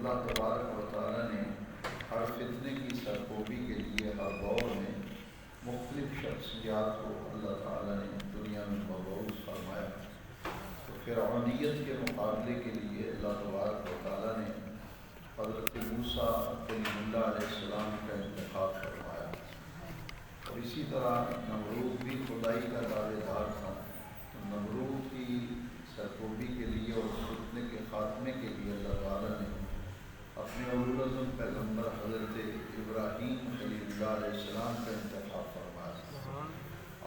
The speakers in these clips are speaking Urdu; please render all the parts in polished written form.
اللہ تبارک و تعالیٰ نے ہر فتنے کی سرکوبی کے لیے ہر دور میں مختلف شخصیات کو اللہ تعالیٰ نے دنیا میں مبعوث فرمایا۔ تو فرعونیت کے مقابلے کے لیے اللہ تبارک و تعالیٰ نے حضرت موسیٰ کلیم اللہ علیہ السلام کا انتخاب فرمایا، اور اسی طرح نمرود بھی خدائی کا دعوے دار تھا۔ تو نمرود کی سرکوبی کے لیے اور فتنے کے خاتمے کے لیے اللہ تعالیٰ نے اپنے اولوالعزم پیغمبر حضرت ابراہیم خلیل اللہ علیہ السلام کا انتخاب فرمایا۔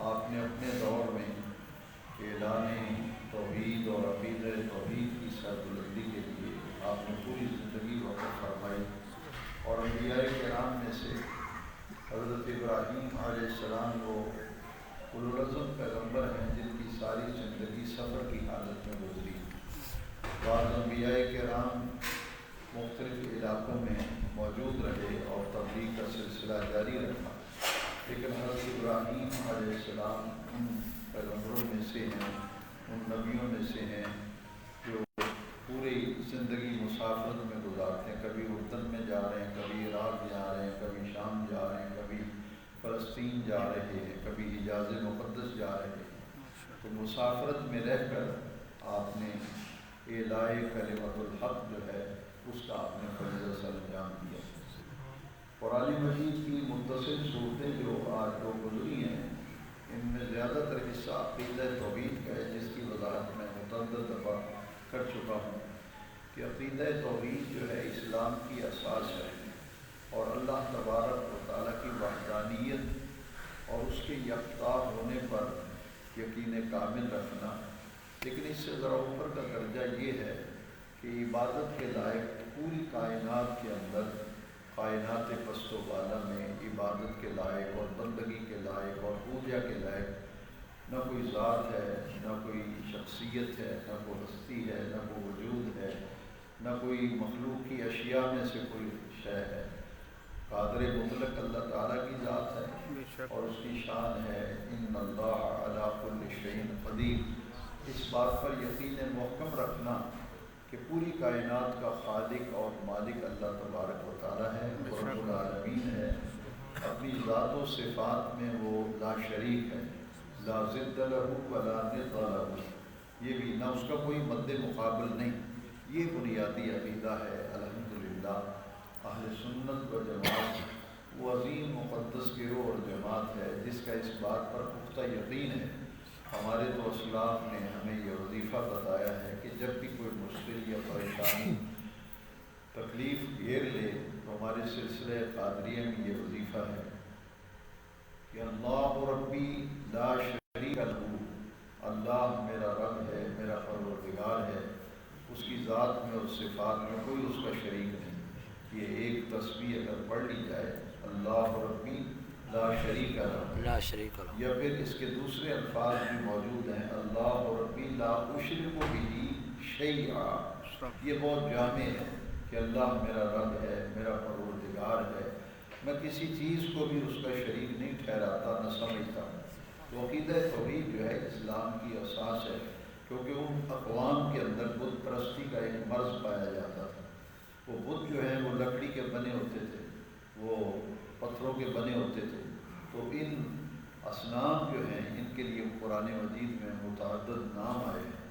آپ نے اپنے دور میں اعلان توحید اور عقیدہ توحید کی سربلندی کے لیے آپ نے پوری زندگی وقف فرمائی، اور انبیاء کرام میں سے حضرت ابراہیم علیہ السلام وہ اولوالعزم پیغمبر ہیں جن کی ساری زندگی سفر کی حالت میں گزری۔ بعض انبیاء کرام مختلف علاقوں میں موجود رہے اور تبلیغ کا سلسلہ جاری رکھا، لیکن حضرت ابراہیم علیہ السلام ان پیغمبروں میں سے ہیں، ان نبیوں میں سے ہیں جو پوری زندگی مسافرت میں گزارتے ہیں۔ کبھی اردن میں جا رہے ہیں، کبھی عراق جا رہے ہیں، کبھی شام جا رہے ہیں، کبھی فلسطین جا رہے ہیں، کبھی حجاز مقدس جا رہے ہیں۔ تو مسافرت میں رہ کر آپ نے اعلاء کلمۃ الحق جو ہے اس کا آپ نے فریضہ سر انجام دیا۔ قرآن مجید کی متصل صورتیں جو آج جو گزری ہیں ان میں زیادہ تر حصہ عقیدہ توحید کا ہے، جس کی وضاحت میں متعدد دفعہ کر چکا ہوں کہ عقیدہ توحید جو ہے اسلام کی اساس ہے، اور اللہ تبارک و تعالیٰ کی وحدانیت اور اس کے یکتا ہونے پر یقین کامل رکھنا۔ لیکن اس سے ذرا اوپر کا درجہ یہ ہے کہ عبادت کے لائق پوری کائنات کے اندر، کائنات پست و بالا میں عبادت کے لائق اور بندگی کے لائق اور پوجا کے لائق نہ کوئی ذات ہے، نہ کوئی شخصیت ہے، نہ کوئی ہستی ہے، نہ کوئی وجود ہے، نہ کوئی مخلوق کی اشیاء میں سے کوئی شے ہے۔ قادر مطلق اللہ تعالیٰ کی ذات ہے اور اس کی شان ہے ان اللہ علی کل شیء قدیر۔ اس بات پر یقین محکم رکھنا کہ پوری کائنات کا خالق اور مالک اللہ تبارک و تعالیٰ ہے، رب العالمین ہے، اپنی ذات و صفات میں وہ لا شریک ہے، لا ضد لہ ولا ند لہ، یہ بھی نہ اس کا کوئی مد مقابل نہیں۔ یہ بنیادی عقیدہ ہے الحمدللہ اہل سنت و جماعت، وہ عظیم مقدس گروہ اور جماعت ہے جس کا اس بات پر پختہ یقین ہے۔ ہمارے تو اسلاف نے ہمیں یہ وظیفہ بتایا ہے کہ جب بھی کوئی مشکل یا پریشانی تکلیف گھیر لے تو ہمارے سلسلہ قادریہ میں یہ وظیفہ ہے کہ اللہ ربی لا شریک لہ، اللہ میرا رب ہے، میرا پروردگار ہے، اس کی ذات میں اور صفات میں کوئی اس کا شریک نہیں۔ یہ ایک تسبیح اگر پڑھ لی جائے اللہ ربی لا شریک لہ، یا پھر اس کے دوسرے الفاظ بھی موجود ہیں اللہ ربی لا اشرک بہ شیئا، یہ بہت جامع ہے کہ اللہ میرا رب ہے، میرا پروردگار ہے، میں کسی چیز کو بھی اس کا شریک نہیں ٹھہراتا نہ سمجھتا۔ تو عقیدہ توحید جو ہے اسلام کی اساس ہے، کیونکہ ان اقوام کے اندر بت پرستی کا ایک مرض پایا جاتا تھا۔ وہ بت جو ہیں وہ لکڑی کے بنے ہوتے تھے، وہ پتھروں کے بنے ہوتے تھے۔ تو ان اصنام جو ہیں ان کے لیے قرآن مجید میں متعدد نام آئے ہیں۔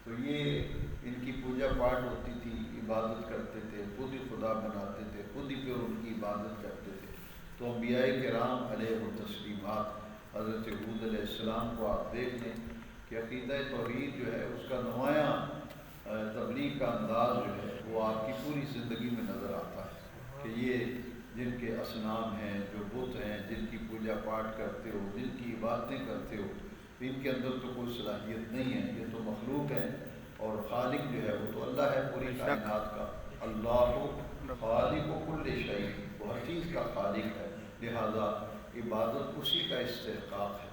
تو یہ ان کی پوجا پاٹ ہوتی تھی، عبادت کرتے تھے، خود ہی خدا بناتے تھے، خود ہی پھر ان کی عبادت کرتے تھے۔ تو انبیاء کرام علیہ التسلیمات، حضرت ہود علیہ السلام کو آپ دیکھ لیں کہ عقیدہ توحید جو ہے اس کا نمایاں تبلیغ کا انداز جو ہے وہ آپ کی پوری زندگی میں نظر آتا ہے کہ یہ جن کے اصنام ہیں، جو بت ہیں، جن کی پوجا پاٹ کرتے ہو، جن کی عبادتیں کرتے ہو، ان کے اندر تو کوئی صلاحیت نہیں ہے، یہ تو مخلوق ہے، اور خالق جو ہے وہ تو اللہ ہے پوری کائنات کا۔ اللہ خالق کل شیء، وہ ہر چیز کا خالق ہے، لہذا عبادت اسی کا استحقاق ہے۔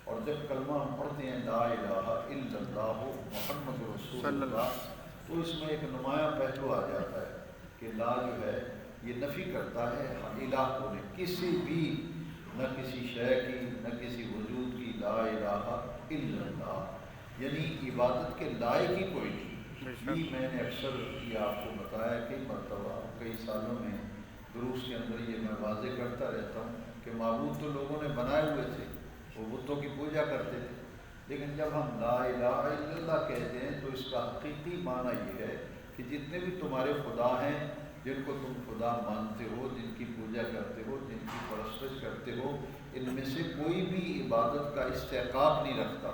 اور جب کلمہ ہم پڑھتے ہیں لا الہ الا اللہ محمد رسول اللہ، تو اس میں ایک نمایاں پہلو آ جاتا ہے کہ لا جو ہے یہ نفی کرتا ہے الہ کو نے، کسی بھی، نہ کسی شے کی، نہ کسی وجود کی، لا الہ الا اللہ، یعنی عبادت کے لائق ہی کوئی نہیں۔ یہ میں نے اکثر یہ آپ کو بتایا کئی مرتبہ کئی سالوں میں دروس کے اندر یہ میں واضح کرتا رہتا ہوں کہ معبود تو لوگوں نے بنائے ہوئے تھے، وہ بتوں کی پوجا کرتے تھے، لیکن جب ہم لا الہ الا اللہ کہتے ہیں تو اس کا حقیقی معنی یہ ہے کہ جتنے بھی تمہارے خدا ہیں جن کو تم خدا مانتے ہو، جن کی پوجا کرتے ہو، جن کی پرستش کرتے ہو، ان میں سے کوئی بھی عبادت کا استحقاق نہیں رکھتا،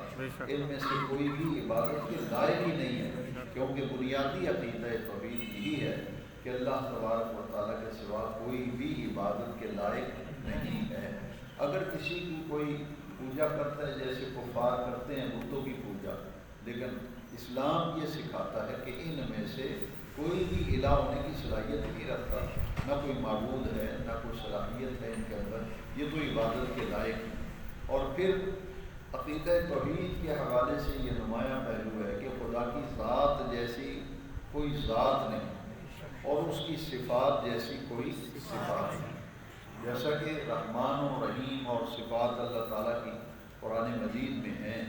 ان میں سے کوئی بھی عبادت کے لائق ہی نہیں ہے، کیونکہ بنیادی عقیدہ توحید یہی ہے کہ اللہ تبارک و تعالیٰ کے سوا کوئی بھی عبادت کے لائق نہیں ہے۔ اگر کسی کی کوئی پوجا کرتا ہے جیسے کفار کرتے ہیں بتوں کی پوجا، لیکن اسلام یہ سکھاتا ہے کہ ان میں سے کوئی بھی الہ ہونے کی صلاحیت نہیں رکھتا، نہ کوئی معبود ہے نہ کوئی صلاحیت ہے ان کے اندر، یہ تو عبادت کے لائق ہے۔ اور پھر عقیدہ توحید کے حوالے سے یہ نمایاں پہلو ہے کہ خدا کی ذات جیسی کوئی ذات نہیں اور اس کی صفات جیسی کوئی صفات نہیں۔ جیسا کہ رحمان و رحیم اور صفات اللہ تعالیٰ کی قرآن مجید میں ہیں،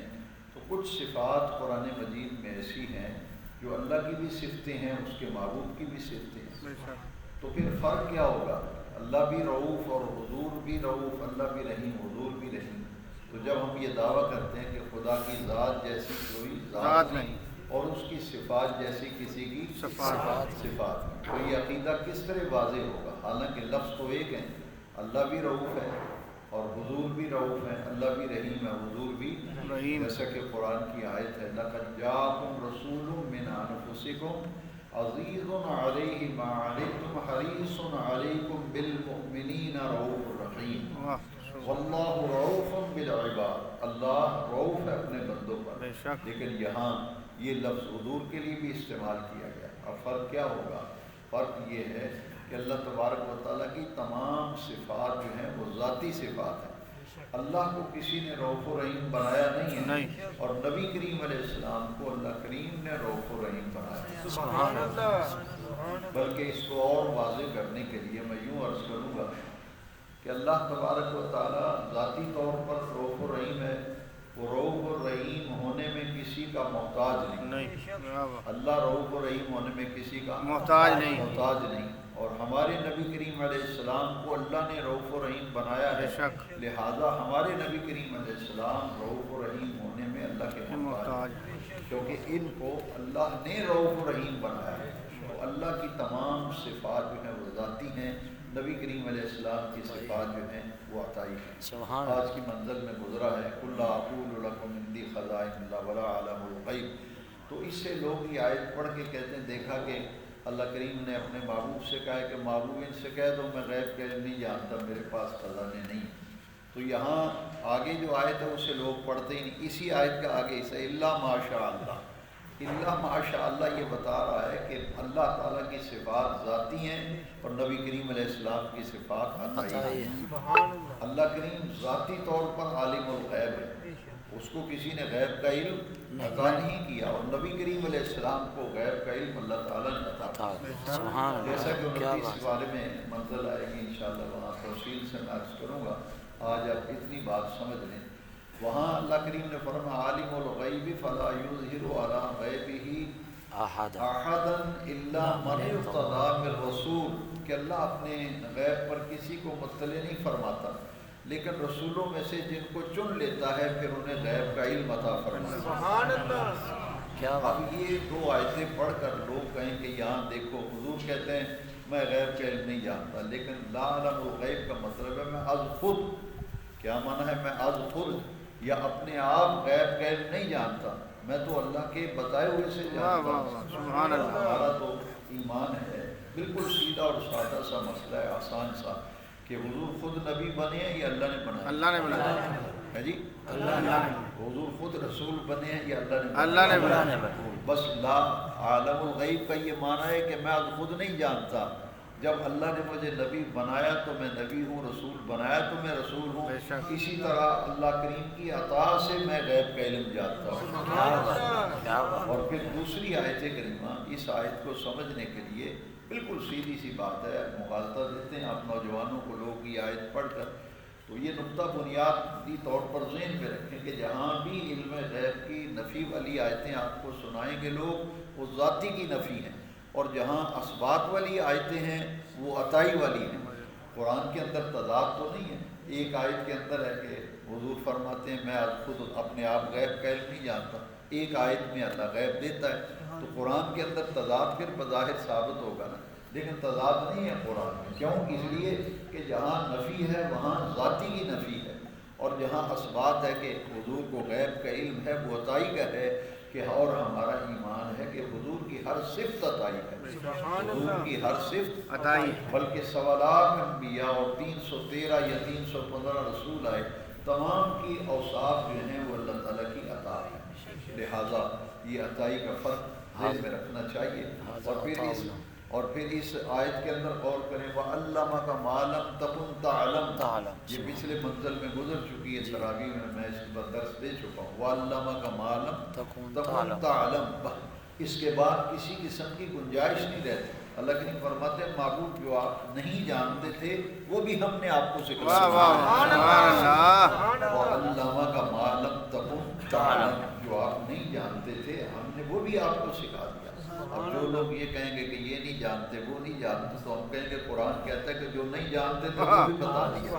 تو کچھ صفات قرآن مجید میں ایسی ہیں جو اللہ کی بھی صفتیں ہیں، اس کے معبود کی بھی صفتیں ہیں، تو پھر فرق کیا ہوگا؟ اللہ بھی رؤوف اور حضور بھی رؤوف، اللہ بھی رحیم حضور بھی رحیم۔ تو جب ہم یہ دعویٰ کرتے ہیں کہ خدا کی ذات جیسی کوئی ذات نہیں اور اس کی صفات جیسی کسی کی صفات نہیں، تو یہ عقیدہ کس طرح واضح ہوگا؟ حالانکہ لفظ تو ایک ہیں، اللہ بھی رؤوف ہے اور حضور بھی رؤوف ہے، اللہ بھی رحیم ہے، حضور بھی رحیم، جیسا کہ قرآن کی آیت ہے لَقَدْ جَاءَكُمْ رَسُولٌ مِّنْ أَنفُسِكُمْ عَزِيزٌ عَلَيْهِ مَا عَنِتُّمْ حَرِيصٌ عَلَيْكُمْ بِالْمُؤْمِنِينَ رَءُوفٌ رَحِيمٌ وَاللَّهُ رَءُوفٌ بِالْعِبَادِ، اللہ رؤوف ہے اپنے بندوں پر، لیکن یہاں یہ لفظ حضور کے لیے بھی استعمال کیا گیا۔ اب فرق کیا ہوگا؟ فرق یہ ہے کہ اللہ تبارک و تعالیٰ کی تمام صفات جو ہیں وہ ذاتی صفات ہیں، اللہ کو کسی نے رؤوف و رحیم بنایا نہیں ہے، اور نبی کریم علیہ السلام کو اللہ کریم نے رؤوف و رحیم بنایا۔ سبحان اللہ۔ بلکہ اس کو اور واضح کرنے کے لیے میں یوں عرض کروں گا کہ اللہ تبارک و تعالیٰ ذاتی طور پر رؤوف و رحیم ہے، وہ رؤوف و رحیم ہونے میں کسی کا محتاج نہیں، اللہ رؤوف و رحیم ہونے میں کسی کا محتاج نہیں، اور ہمارے نبی کریم علیہ السلام کو اللہ نے رؤوف و رحیم بنایا ہے، لہذا ہمارے نبی کریم علیہ السلام رؤوف و رحیم ہونے میں اللہ کے محتاج ہیں، کیونکہ ان کو اللہ نے رؤوف و رحیم بنایا ہے۔ تو اللہ کی تمام صفات جو ہیں وہ ذاتی ہیں، نبی کریم علیہ السلام کی صفات جو ہیں وہ عطائی ہیں۔ آج کی منزل میں گزرا ہے قُلْ لَا أَقُولُ لَكُمْ عِندِي خَزَائِنُ اللَّهِ وَلَا أَعْلَمُ الْغَيْبَ، تو اس سے لوگ یہ آیت پڑھ کے کہتے ہیں دیکھا کہ اللہ کریم نے اپنے محبوب سے کہا ہے کہ محبوب ان سے کہہ دو میں غیب کا نہیں جانتا، میرے پاس خزانے نہیں۔ تو یہاں آگے جو آیت ہے اسے لوگ پڑھتے ہی نہیں، اسی آیت کا آگے اسے اللہ ماشاء اللہ، اللہ ماشاء اللہ یہ بتا رہا ہے کہ اللہ تعالیٰ کی صفات ذاتی ہیں اور نبی کریم علیہ السلام کی صفات عطائی ہیں۔ اللہ کریم ذاتی طور پر عالم الغیب ہے، اس کو کسی نے غیب کا علم عطا نہیں کیا، اور نبی کریم علیہ السلام کو غیب کا علم اللہ تعالیٰ نے عطا کیا۔ جیسا کہ 29 بارے میں منزل آئے گی انشاءاللہ وہاں تفصیل سے میں عرض کروں گا، آج آپ اتنی بات سمجھ لیں۔ وہاں اللہ کریم نے فرمایا عالم الغیب فلا یظہر علی غیبہ احدا الا من ارتضی من رسول، کہ اللہ اپنے غیب پر کسی کو مطلع نہیں فرماتا، لیکن رسولوں میں سے جن کو چن لیتا ہے پھر انہیں غیب کا علم عطا فرماتا ہے۔ سبحان اللہ۔ اب یہ دو آیتیں پڑھ کر لوگ کہیں کہ یہاں دیکھو حضور کہتے ہیں میں غیب کا علم نہیں جانتا، لیکن لا اعلم الغیب کا مطلب ہے میں از خود، کیا معنی ہے میں از خود، یا اپنے آپ غیب کا علم نہیں جانتا، میں تو اللہ کے بتائے ہوئے سے جانتا ہوں۔ سبحان اللہ۔ ہمارا تو ایمان ہے بالکل سیدھا اور سادہ سا مسئلہ ہے، آسان سا، کہ حضور خود نبی بنے ہیں یا اللہ نے بنایا؟ اللہ نے بنایا ہے جی، اللہ نے۔ حضور خود رسول بنے ہیں یا اللہ نے بنایا؟ بس لا عالم الغیب کا یہ معنی ہے کہ میں خود نہیں جانتا، جب اللہ نے مجھے نبی بنایا تو میں نبی ہوں، رسول بنایا تو میں رسول ہوں، اسی طرح اللہ کریم کی عطا سے میں غیب کا علم جانتا ہوں۔ اور پھر دوسری آیت کریمہ، اس آیت کو سمجھنے کے لیے بالکل سیدھی سی بات ہے، مغالطہ دیتے ہیں آپ نوجوانوں کو لوگ یہ آیت پڑھ کر تو یہ نقطہ بنیادی طور پر ذہن میں رکھیں کہ جہاں بھی علم غیب کی نفی والی آیتیں آپ کو سنائیں گے لوگ، وہ ذاتی کی نفی ہیں، اور جہاں اثبات والی آیتیں ہیں وہ عطائی والی ہیں۔ قرآن کے اندر تضاد تو نہیں ہے۔ ایک آیت کے اندر ہے کہ حضور فرماتے ہیں میں خود اپنے آپ غیب کا علم نہیں جانتا، ایک آیت میں اللہ غیب دیتا ہے، تو قرآن کے اندر تضاد پھر بظاہر ثابت ہوگا نا، لیکن تضاد نہیں ہے قرآن میں۔ کیوں؟ اس لیے کہ جہاں نفی ہے وہاں ذاتی کی نفی ہے، اور جہاں اثبات ہے کہ حضور کو غیب کا علم ہے وہ عطائی کا ہے، کہ اور ہمارا ایمان ہے کہ حضور کی ہر صفت عطائی ہے، حضور کی ہر صفت عطائی، بلکہ سوالات انبیاء اور 313 یا 315 رسول آئے، تمام کی اوصاف جو ہیں وہ اللہ تعالیٰ کی عطا ہے۔ لہٰذا یہ عطائی کا فرق ذہن میں رکھنا چاہیے۔ اور پھر اس آیت کے اندر غور کریں، وَعَلَّمَكَ مَا لَمْ تَكُنْ تَعْلَمْ، یہ پچھلے منزل میں گزر چکی ہے، تراویح میں اس پر درس دے چکا ہوں۔ وَعَلَّمَكَ مَا لَمْ تَكُنْ تَعْلَمْ، اس کے بعد کسی قسم کی گنجائش نہیں رہتی۔ اللہ کریم فرماتے ہیں معبود جو آپ نہیں جانتے تھے وہ بھی ہم نے آپ کو سکھا دیا۔ وَعَلَّمَكَ مَا لَمْ تَكُنْ تَعْلَمْ، جو آپ نہیں جانتے تھے ہم نے وہ بھی آپ کو سکھا دیا۔ اب جو لوگ یہ کہیں گے کہ یہ نہیں جانتے وہ نہیں جانتے، تو ہم کہیں گے قرآن کہتا ہے کہ جو نہیں جانتے تھے وہ بھی بتا دیا۔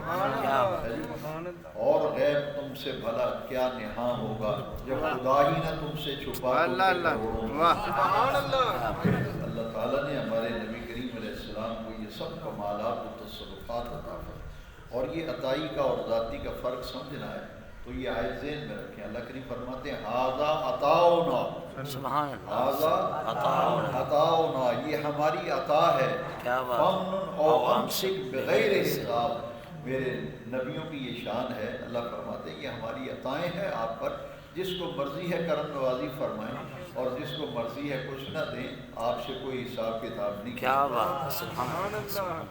اور غیب تم سے بھلا کیا نہاں ہوگا جب خدا ہی نہ تم سے چھپا۔ اللہ تعالیٰ نے ہمارے نبی کریم علیہ السلام کو یہ سب کمالات و تصرفات عطا فرمائے، اور یہ عطائی کا اور ذاتی کا فرق سمجھنا ہے تو یہ آیت ذہن میں رکھیں۔ اللہ کریم فرماتے ہیں ھذا عطاؤنا، سبحان اللہ، ھذا عطاؤنا، یہ ہماری عطا ہے، فمن او امسک بغیر حساب۔ میرے نبیوں کی یہ شان ہے، اللہ فرماتے ہیں یہ ہماری عطائیں ہیں آپ پر، جس کو مرضی ہے کرم نوازی فرمائیں اور جس کو مرضی ہے کچھ نہ دیں، آپ سے کوئی حساب کتاب نہیں۔ کیا بات ہے، سبحان اللہ۔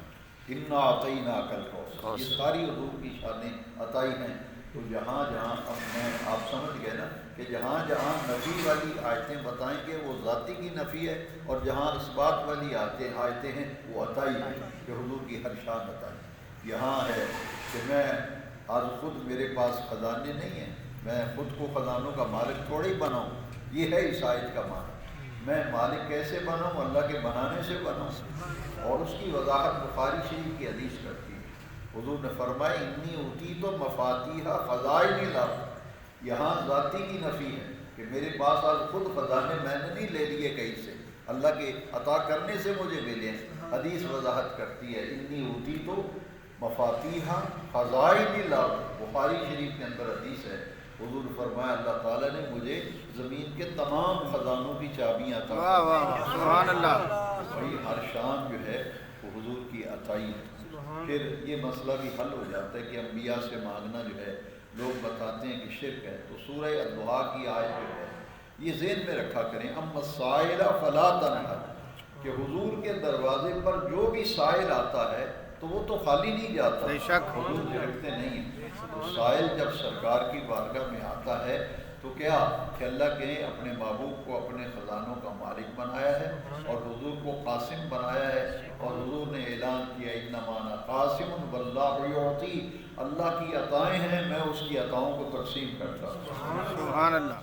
انا اعطیناک الکوثر، یہ ساری حضور کی شانیں عطائی ہیں۔ تو جہاں جہاں آپ سمجھ گئے نا کہ جہاں جہاں نفی والی آیتیں بتائیں گے وہ ذاتی کی نفی ہے، اور جہاں اثبات والی آیتیں ہیں وہ عطائی ہے، کہ حضور کی ہر شان عطائی۔ یہاں ہے کہ میں آج خود میرے پاس خزانے نہیں ہیں، میں خود کو خزانوں کا مالک تھوڑی بناؤں، یہ ہے اس آیت کا معنی۔ میں مالک کیسے بناؤں؟ اللہ کے بنانے سے بناؤں، اور اس کی وضاحت بخاری شریف کی حدیث کرتی ہے۔ حضور نے فرمایا انی اوتیت مفاتیح خزائن الارض، یہاں ذاتی کی نفی ہے کہ میرے پاس آج خود خزانے میں نے نہیں لے لیے کہیں سے، اللہ کے عطا کرنے سے مجھے ملے ہیں۔ حدیث وضاحت کرتی ہے انی اوتیت مفاتیح خزائن الارض، بخاری شریف کے اندر حدیث ہے، حضور نے فرمایا اللہ تعالیٰ نے مجھے زمین کے تمام خزانوں کی چابیاں عطا کی۔ سبحان اللہ۔ بھائی ہر شان جو ہے وہ حضور کی عطائی ہے۔ پھر یہ مسئلہ بھی حل ہو جاتا ہے کہ انبیاء سے مانگنا جو ہے لوگ بتاتے ہیں کہ شرک ہے، تو سورہ الضحیٰ کی آیت جو ہے یہ ذہن میں رکھا کریں، اما السائل فلا تنہر، کہ حضور کے دروازے پر جو بھی سائل آتا ہے تو وہ تو خالی نہیں جاتا، بے شک حضور جھڑکتے نہیں ہیں۔ تو سائل جب سرکار کی بارگاہ میں آتا ہے تو کیا کہ اللہ کے اپنے محبوب کو اپنے خزانوں کا مالک بنایا ہے اور حضور کو قاسم بنایا ہے، اور حضور نے اعلان کیا انما انا قاسم واللہ یعطی، اللہ کی عطائیں ہیں میں اس کی عطاؤں کو تقسیم کرتا ہوں۔ سبحان اللہ۔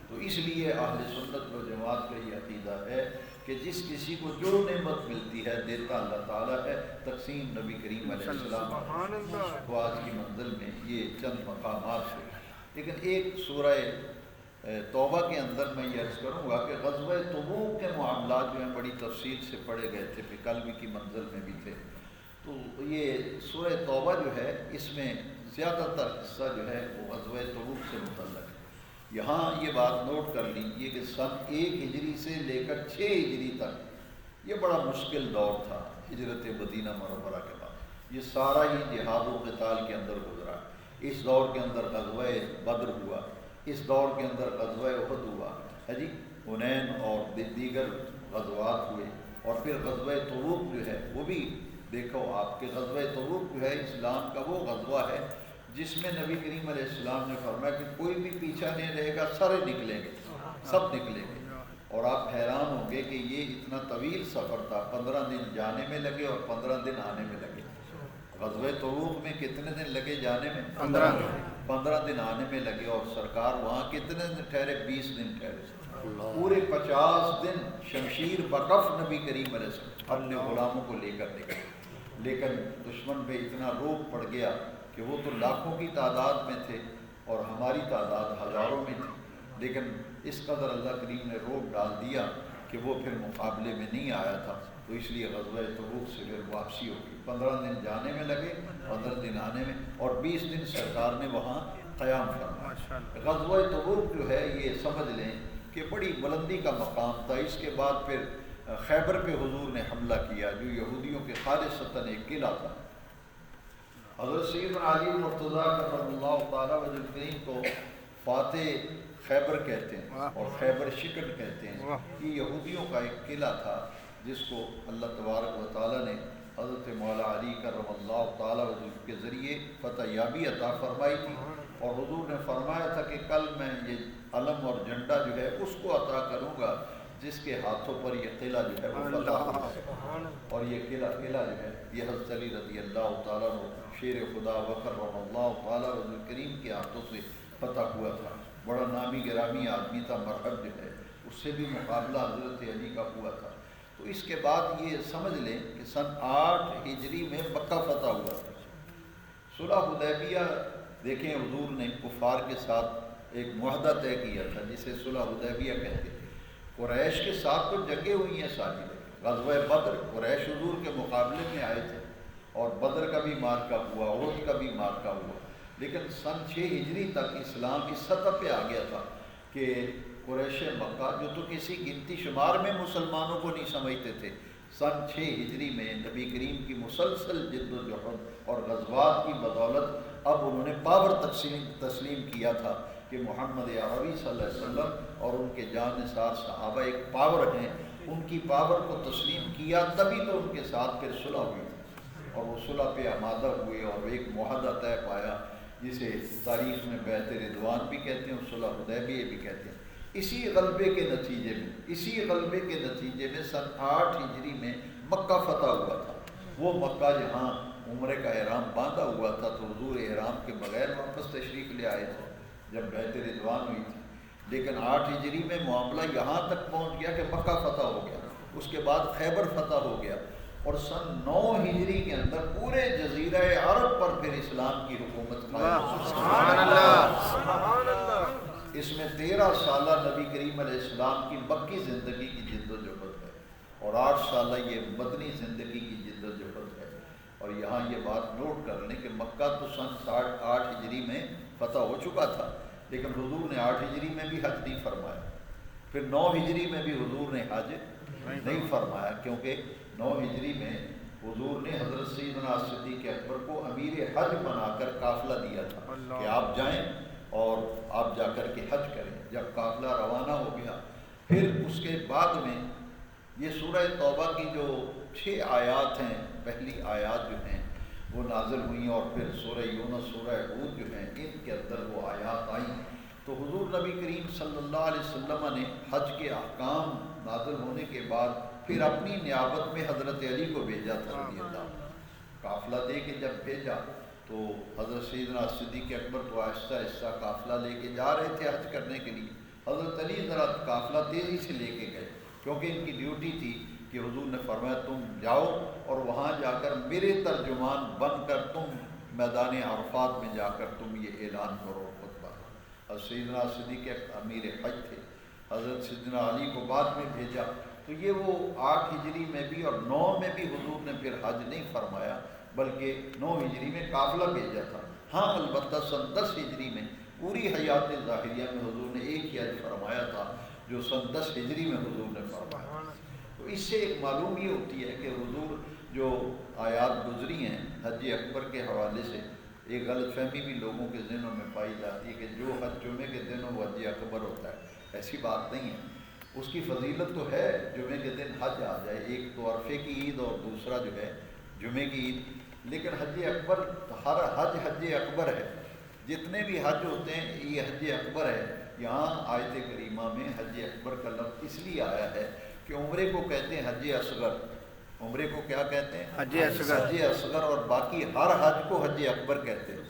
تو اس لیے اہل سنت و جماعت کا یہ عقیدہ ہے کہ جس کسی کو جو نعمت ملتی ہے دیتا اللہ تعالیٰ ہے، تقسیم نبی کریم علیہ السلام۔ تو آج کی منزل میں یہ چند مقامات ہیں، لیکن ایک سورہ توبہ کے اندر میں یہ عرض کروں گا کہ غزوہ تبوک کے معاملات جو ہیں بڑی تفصیل سے پڑھے گئے تھے، پھر کل بھی کی منزل میں بھی تھے۔ تو یہ سورہ توبہ جو ہے اس میں زیادہ تر حصہ جو ہے وہ غزوہ تبوک سے متعلق ہے۔ یہاں یہ بات نوٹ کر لیجیے کہ سن 1 ہجری سے لے کر 6 ہجری تک یہ بڑا مشکل دور تھا ہجرت مدینہ منورہ کے بعد، یہ سارا ہی جہاد و قتال کے اندر گزرا۔ اس دور کے اندر غزوہ بدر ہوا، اس دور کے اندر غزوہ احد ہوا، جی حنین اور دیگر غزوات ہوئے، اور پھر غزوہ تبوک جو ہے وہ بھی دیکھو آپ کے غزوہ تبوک جو ہے اسلام کا وہ غزوہ ہے جس میں نبی کریم علیہ السلام نے فرمایا کہ کوئی بھی پیچھا نہیں رہے گا، سارے نکلیں گے، سب نکلیں گے۔ اور آپ حیران ہوں گے کہ یہ اتنا طویل سفر تھا، 15 دن جانے میں لگے اور 15 دن آنے میں لگے۔ غزوہ تبوک میں کتنے دن لگے جانے میں؟ 15 دن آنے میں لگے، اور سرکار وہاں کتنے دن ٹھہرے؟ 20 دن ٹھہرے۔ پورے 50 دن شمشیر بکف نبی کریم علیہ السلام اپنے غلاموں کو لے کر نکلے، لیکن دشمن پہ اتنا روب پڑ گیا کہ وہ تو لاکھوں کی تعداد میں تھے اور ہماری تعداد ہزاروں میں تھی، لیکن اس قدر اللہ کریم نے روب ڈال دیا کہ وہ پھر مقابلے میں نہیں آیا تھا، تو اس لیے غزوہ تبوک سے پھر واپسی ہوگی۔ 15 دن جانے میں لگے، 15 دن آنے میں، اور 20 دن سرکار نے وہاں قیام فرمایا۔ غزوہ تبوک جو ہے یہ سمجھ لیں کہ بڑی بلندی کا مقام تھا۔ اس کے بعد پھر خیبر پہ حضور نے حملہ کیا، جو یہودیوں کے خالصتاً ایک قلعہ تھا۔ حضرت سیدنا علی مرتضیٰ کرم اللہ تعالیٰ وجہ الکریم کو فاتح خیبر کہتے ہیں اور خیبر شکن کہتے ہیں۔ یہ یہودیوں کا ایک قلعہ تھا جس کو اللہ تبارک و تعالیٰ نے حضرت مولا علی کرم اللہ تعالیٰ کے ذریعے فتح یابی عطا فرمائی تھی، اور حضور نے فرمایا تھا کہ کل میں یہ علم اور جھنڈا جو ہے اس کو عطا کروں گا جس کے ہاتھوں پر یہ قلعہ جو ہے وہ فتح ہوگا، اور یہ قلعہ جو ہے یہ حضرت علی رضی اللہ تعالیٰ نے شیر خدا وکرم اللہ تعالیٰ رضی کریم کے ہاتھوں سے فتح ہوا تھا۔ بڑا نامی گرامی آدمی تھا، مرحب جو ہے اس سے بھی مقابلہ حضرت علی کا ہوا تھا۔ تو اس کے بعد یہ سمجھ لیں کہ سن 8 ہجری میں مکہ فتح ہوا تھا۔ صلح حدیبیہ دیکھیں، حضور نے کفار کے ساتھ ایک معاہدہ طے کیا تھا جسے صلح حدیبیہ کہتے تھے۔ قریش کے ساتھ تو جنگیں ہوئی ہیں ساری، غزوہ بدر قریش حضور کے مقابلے میں آئے تھے اور بدر کا بھی مارکہ ہوا، احد کا بھی مارکہ ہوا، لیکن سن 6 ہجری تک اسلام اس سطح پہ آ گیا تھا کہ قریش مکہ جو تو کسی گنتی شمار میں مسلمانوں کو نہیں سمجھتے تھے، سن 6 ہجری میں نبی کریم کی مسلسل جد و جہد اور غزوات کی بدولت اب انہوں نے پاور تسلیم کیا تھا کہ محمد عربی صلی اللہ علیہ وسلم اور ان کے جان نثار صحابہ ایک پاور ہیں، ان کی پاور کو تسلیم کیا، تبھی تو ان کے ساتھ پھر صلح ہوئی تھی، اور وہ صلح پہ آمادہ ہوئے اور ایک معاہدہ طے پایا جسے تاریخ میں بیعت رضوان بھی کہتے ہیں اور صلح حدیبیہ بھی کہتے ہیں۔ اسی غلبے کے نتیجے میں سن 8 ہجری میں مکہ فتح ہوا تھا۔ وہ مکہ جہاں عمرے کا احرام باندھا ہوا تھا تو حضور احرام کے بغیر واپس تشریف لے آئے تھے جب بیعت رضوان ہوئی تھی، لیکن 8 ہجری میں معاملہ یہاں تک پہنچ گیا کہ مکہ فتح ہو گیا، اس کے بعد خیبر فتح ہو گیا، اور سن 9 ہجری کے اندر پورے جزیرہ عرب پر پھر اسلام کی حکومت قائم ہوئی۔ اس میں 13 سالہ نبی کریم علیہ السلام کی مکی زندگی کی جد و جہد ہے، اور 8 سالہ یہ مدنی زندگی کی جد و جہد ہے۔ اور یہاں یہ بات نوٹ کر لیں کہ مکہ تو سن 8 ہجری میں فتح ہو چکا تھا، لیکن حضور نے 8 ہجری میں بھی حج نہیں فرمایا، پھر 9 ہجری میں بھی حضور نے حج نہیں فرمایا، کیونکہ 9 ہجری میں حضور نے حضرت سیدنا صدیق اکبر کو امیر حج بنا کر قافلہ دیا تھا کہ آپ جائیں اور آپ جا کر کے حج کریں۔ جب قافلہ روانہ ہو گیا، پھر اس کے بعد میں یہ سورہ توبہ کی جو 6 آیات ہیں، پہلی آیات جو ہیں وہ نازل ہوئیں، اور پھر سورہ یونس، سورہ ہود جو ہیں ان کے اندر وہ آیات آئیں، تو حضور نبی کریم صلی اللہ علیہ وسلم نے حج کے احکام نازل ہونے کے بعد پھر اپنی نیابت میں حضرت علی کو بھیجا تھا رضی اللہ۔ قافلہ دے کے جب بھیجا تو حضرت سیدنا صدیق اکبر تو آہستہ آہستہ قافلہ لے کے جا رہے تھے حج کرنے کے لیے، حضرت علی ذرا قافلہ تیزی سے لے کے گئے، کیونکہ ان کی ڈیوٹی تھی کہ حضور نے فرمایا تم جاؤ اور وہاں جا کر میرے ترجمان بن کر تم میدان عرفات میں جا کر تم یہ اعلان کرو خطبہ۔ حضرت سیدنا صدیق امیر حج تھے، حضرت سیدنا علی کو بعد میں بھیجا، تو یہ وہ 8 ہجری میں بھی اور 9 میں بھی حضور نے پھر حج نہیں فرمایا، بلکہ 9 ہجری میں قافلہ بھیجا تھا۔ ہاں البتہ سن 10 ہجری میں پوری حیات ظاہریہ میں حضور نے ایک ہی حج فرمایا تھا جو سن 10 ہجری میں حضور نے فرمایا۔ تو اس سے ایک معلوم یہ ہوتی ہے کہ حضور جو آیات گزری ہیں حج اکبر کے حوالے سے، ایک غلط فہمی بھی لوگوں کے ذہنوں میں پائی جاتی ہے کہ جو حج جمعے کے دن وہ حج اکبر ہوتا ہے، ایسی بات نہیں ہے۔ اس کی فضیلت تو ہے، جمعے کے دن حج آ جائے، ایک تو عرفے کی عید اور دوسرا جو ہے جمعے کی عید، لیکن حج اکبر ہر حج حج اکبر ہے، جتنے بھی حج ہوتے ہیں یہ حج اکبر ہے۔ یہاں آیت کریمہ میں حج اکبر کا لفظ اس لیے آیا ہے کہ عمرے کو کہتے ہیں حج اصغر، عمرے کو کیا کہتے ہیں؟ حج اصغر۔ حج اصغر، اور باقی ہر حج کو حج اکبر کہتے ہیں۔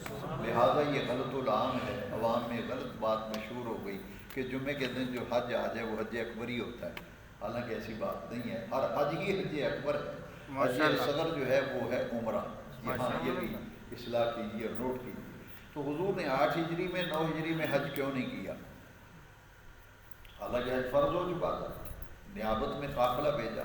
لہٰذا یہ غلط العام ہے، عوام میں غلط بات مشہور ہو گئی کہ جمعے کے دن جو حج آ جائے وہ حج اکبر ہی ہوتا ہے، حالانکہ ایسی بات نہیں ہے، ہر حج ہی حج اکبر ہے۔ حج اصغر جو ہے وہ ہے عمرہ۔ یہاں یہ بھی اصلاح کیجیے اور نوٹ کیجیے۔ تو حضور نے 8 ہجری میں 9 ہجری میں حج کیوں نہیں کیا؟ حالانکہ حج فرض ہو چکا تھا، نیابت میں قافلہ بھیجا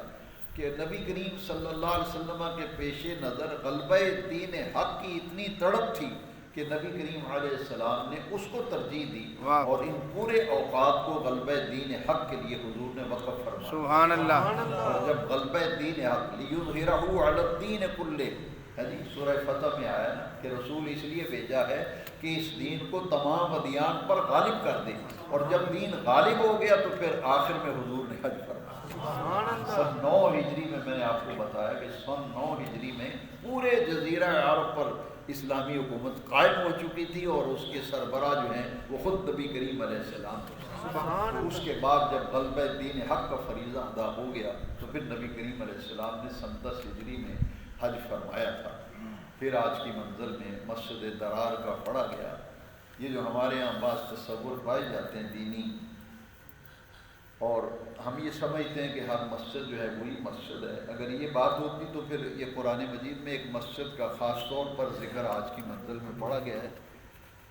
کہ نبی کریم صلی اللہ علیہ وسلم کے پیش نظر غلبہ دین حق کی اتنی تڑپ تھی کہ نبی کریم علیہ السلام نے اس کو ترجیح دی، اور ان پورے اوقات کو غلبہ دین حق کے لیے حضور نے وقف فرمایا۔ سبحان اللہ۔ اور جب غلبہ دین حق لیظہرہ علی الدین کلہ، سورہ فتح میں آیا نا کہ رسول اس لیے بھیجا ہے کہ اس دین کو تمام ادیان پر غالب کر دے، اور جب دین غالب ہو گیا تو پھر آخر میں حضور نے حج فرمایا۔ سن 9 ہجری میں نے آپ کو بتایا کہ سن 9 ہجری میں پورے جزیرہ عرب پر اسلامی حکومت قائم ہو چکی تھی، اور اس کے سربراہ جو ہیں وہ خود نبی کریم علیہ السلام تھے۔ اس کے بعد جب غلبہ دین حق کا فریضہ ادا ہو گیا تو پھر نبی کریم علیہ السلام نے سن 10 ہجری میں حج فرمایا تھا۔ پھر آج کی منزل میں مسجد درار کا پڑھا گیا۔ یہ جو ہمارے یہاں بعض تصور پائے جاتے ہیں دینی، اور ہم یہ سمجھتے ہیں کہ ہر مسجد جو ہے وہی مسجد ہے، اگر یہ بات ہوتی تو پھر یہ قرآن مجید میں ایک مسجد کا خاص طور پر ذکر آج کی منزل میں پڑھا گیا ہے،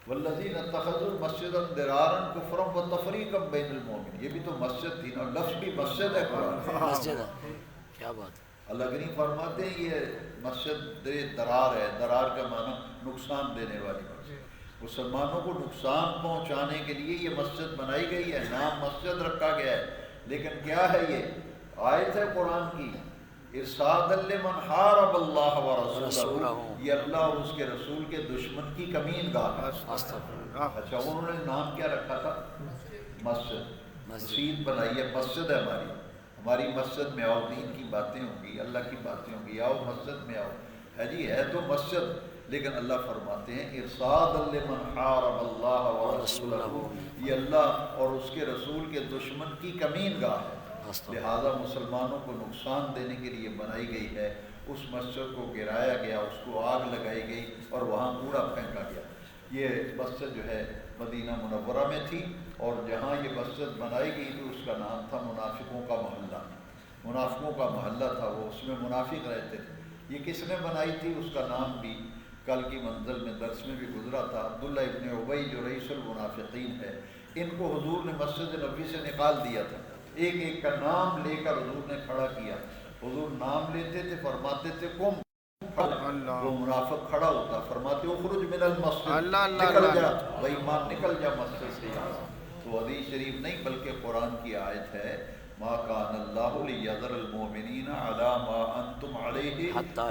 والذین اتخذوا مسجدا ضرارا کفرا وتفریقا بین المؤمنین۔ یہ بھی تو مسجد تھی نا، لفظ بھی مسجد ہے قرآن مسجد ہے، کیا بات۔ اللہ کریم فرماتے ہیں یہ مسجد درار ہے، درار کا معنی نقصان دینے والی مسجد، مسلمانوں کو نقصان پہنچانے کے لیے یہ مسجد بنائی گئی ہے، نام مسجد رکھا گیا ہے، لیکن کیا ہے یہ آیت ہے قرآن کی، ارصادا لمن حارب اللہ ورسولہ، یہ اللہ اور اس کے رسول کے دشمن کی کمین گاہ ہے۔ اچھا انہوں نے نام کیا رکھا تھا؟ مسجد، مسجد بنائی ہے، مسجد ہے ہماری مسجد میں آؤ، دین کی باتیں ہوں گی، اللہ کی باتیں ہوں گی، آؤ مسجد میں آؤ، ہے جی ہے تو مسجد، لیکن اللہ فرماتے ہیں ارصادا لمن حارب اللہ ورسولہ، یہ اللہ اور اس کے رسول کے دشمن کی کمین گاہ ہے، لہذا مسلمانوں کو نقصان دینے کے لیے بنائی گئی ہے۔ اس مسجد کو گرایا گیا، اس کو آگ لگائی گئی اور وہاں کوڑا پھینکا گیا۔ یہ مسجد جو ہے مدینہ منورہ میں تھی، اور جہاں یہ مسجد بنائی گئی تھی اس کا نام تھا منافقوں کا محلہ، منافقوں کا محلہ تھا وہ، اس میں منافق رہتے تھے۔ یہ کس نے بنائی تھی اس کا نام بھی کل کی منزل میں درس میں بھی گزرا تھا، عبداللہ ابن ابی جو رئیس المنافقین ہے، ان کو حضور نے مسجد نبوی سے نکال دیا تھا، ایک ایک کا نام لے کر حضور نے کھڑا کیا، حضور نام لیتے تھے، فرماتے تھے قم، وہ منافق کھڑا ہوتا، فرماتے اخرج من المسجد، نکل جا بھائی ایمان، نکل جا مسجد سے۔ تو حدیث شریف نہیں بلکہ قرآن کی آیت ہے، ما کان اللہ لیذر المؤمنین علی ما انتم علیہ حتی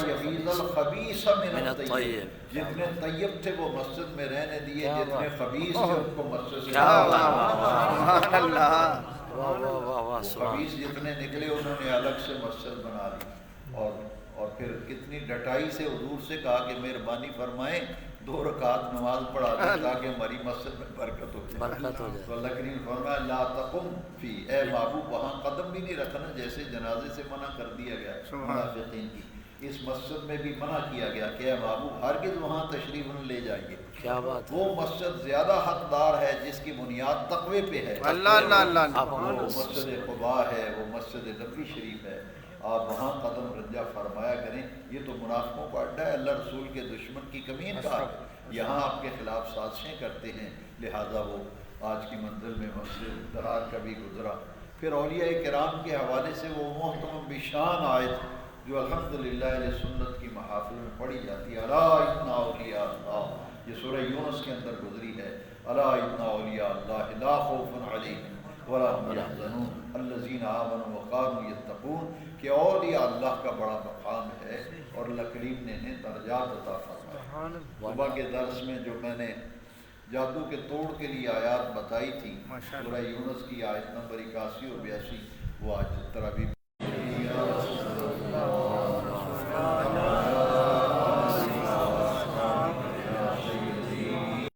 یمیز الخبیث من الطیب، جتنے طیب تھے وہ مسجد میں رہنے دیے، جتنے خبیث تھے ان کو مسجد سے سبحان اللہ، خبیث جتنے نکلے انہوں نے الگ سے مسجد بنا لی، اور پھر کتنی ڈٹائی سے حضور سے کہا کہ مہربانی فرمائیں 2 رکعت نماز پڑھا دیں تاکہ ہماری مسجد میں برکت ہو جائے۔ تو اللہ کریم فرمایا لا تقم فی، اے محبوب وہاں قدم بھی نہیں رکھنا، جیسے جنازے سے منع کر دیا گیا منافقین کی، اس مسجد میں بھی منع کیا گیا کہ اے محبوب ہرگز وہاں تشریف نہ لے جائیے۔ کیا بات، وہ مسجد زیادہ حقدار ہے جس کی بنیاد تقوی پہ ہے، اللہ اللہ اللہ، وہ مسجد قباء ہے، وہ مسجد نبوی شریف ہے، آپ وہاں قدم رنجہ فرمایا کریں۔ یہ تو منافقوں کا اڈا ہے، اللہ رسول کے دشمن کی کمین کا ہے، یہاں آپ کے خلاف سازشیں کرتے ہیں، لہذا وہ آج کی منزل میں مسجد درار کا بھی گزرا۔ پھر اولیاء کرام کے حوالے سے وہ محترم بشان آیت جو الحمدللہ اہل سنت کی محافل میں پڑھی جاتی ہے، الا ان اولیاء اللہ، یہ سورہ یونس کے اندر گزری ہے، الا ان اولیاء اللہ لا خوف علیہم ولا هم يحزنون الذين آمنوا وكانوا يتقون، کہ اولیاء اللہ کا بڑا مقام ہے، اور اللہ کریم نے انہیں درجات عطا فرمائے۔ صبح کے درس میں جو میں نے جادو کے توڑ کے لیے آیات بتائی تھی، سورہ یونس کی آیت نمبر 81 اور 82، وہ آج تراویح